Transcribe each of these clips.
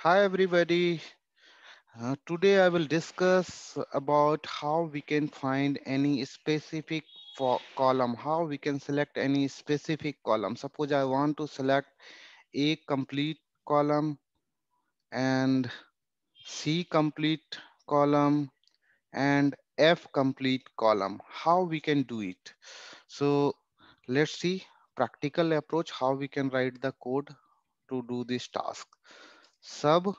Hi everybody. Today I will discuss about how we can find any specific column, how we can select any specific column. Suppose I want to select A complete column and C complete column and F complete column. How we can do it? So let's see practical approach how we can write the code to do this task. Sub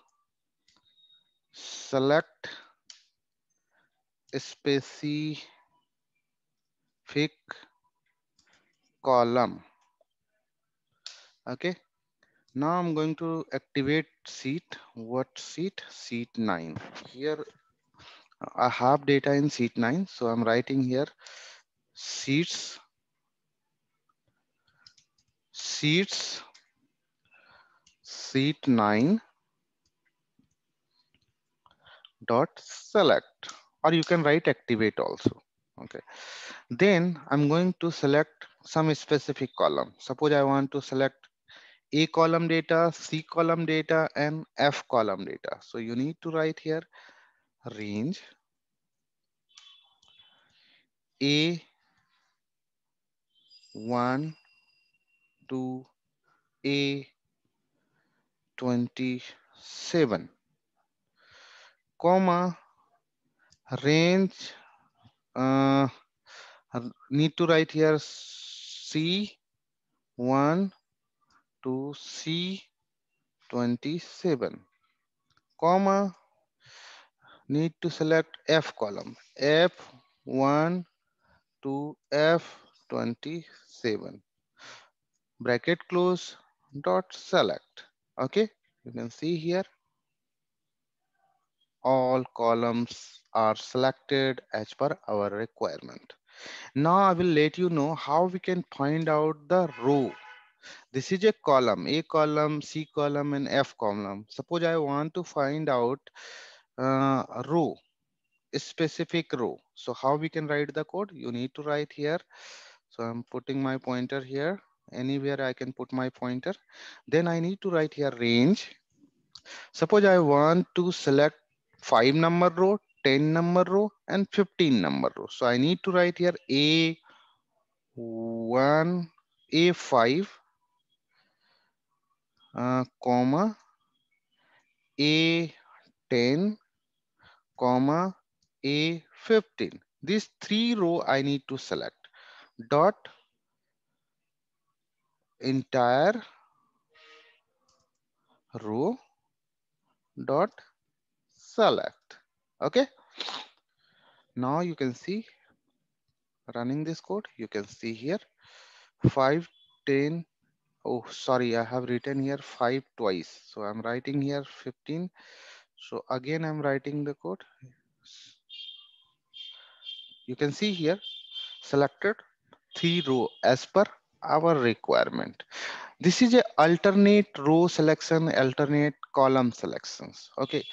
select specific column. Okay, now I'm going to activate seat. What seat? Seat 9. Here I have data in seat 9, so I'm writing here seats seats seat 9 dot select, or you can write activate also. Okay, then I'm going to select some specific column. Suppose I want to select A column data, C column data, and F column data. So you need to write here range A1 to A27, comma, range, uh, need to write here C1 to C27, comma, need to select F column, F1 to F27, bracket close, dot select. Okay, you can see here all columns are selected as per our requirement. Now I will let you know how we can find out the row. This is a column, A column, C column, and F column. Suppose I want to find out a row, a specific row. So how we can write the code? You need to write here. So I'm putting my pointer here. Anywhere I can put my pointer. Then I need to write here range. Suppose I want to select 5 number row, 10 number row, and 15 number row. So I need to write here A1, A5, comma, A10, comma, A15. These three row I need to select. Dot entire row dot select. Okay. Now you can see running this code. You can see here 5, 10. Oh, sorry, I have written here 5 twice. So I'm writing here 15. So again, I'm writing the code. You can see here selected 3 row as per our requirement. This is a alternate row selection, alternate column selections. Okay.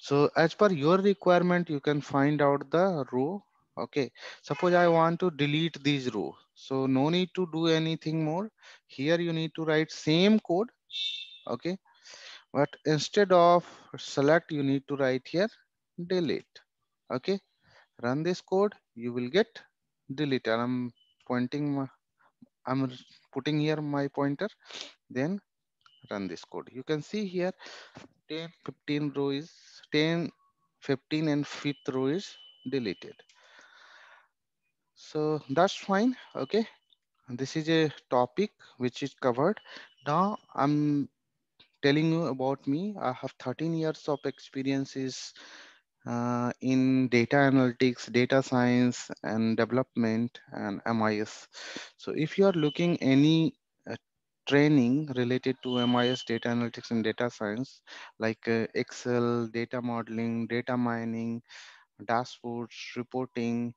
So as per your requirement, you can find out the row. Okay. Suppose I want to delete these row. So no need to do anything more. Here you need to write same code. Okay, but instead of select you need to write here delete. Okay, run this code, you will get delete, and I'm putting here my pointer. Then run this code. You can see here 10 15 row is 10 15 and fifth row is deleted. So that's fine. Okay, this is a topic which is covered. Now I'm telling you about me. I have 13 years of experiences in data analytics, data science, and development, and MIS. So if you are looking any training related to MIS, data analytics, and data science, like Excel, data modeling, data mining, dashboards, reporting,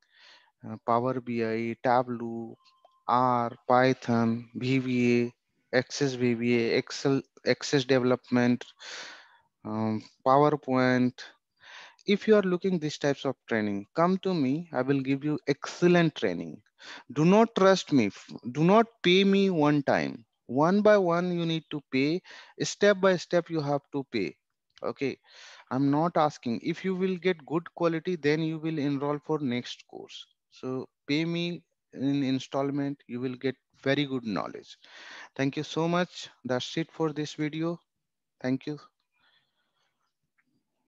Power BI, Tableau, R, Python, VBA, Access VBA, Excel, Access development, PowerPoint. If you are looking these types of training, come to me. I will give you excellent training. Do not trust me. Do not pay me one time. One by one, you need to pay. Step by step, you have to pay. Okay, I'm not asking if you will get good quality, then you will enroll for next course. So pay me in installment, you will get very good knowledge. Thank you so much. That's it for this video. Thank you.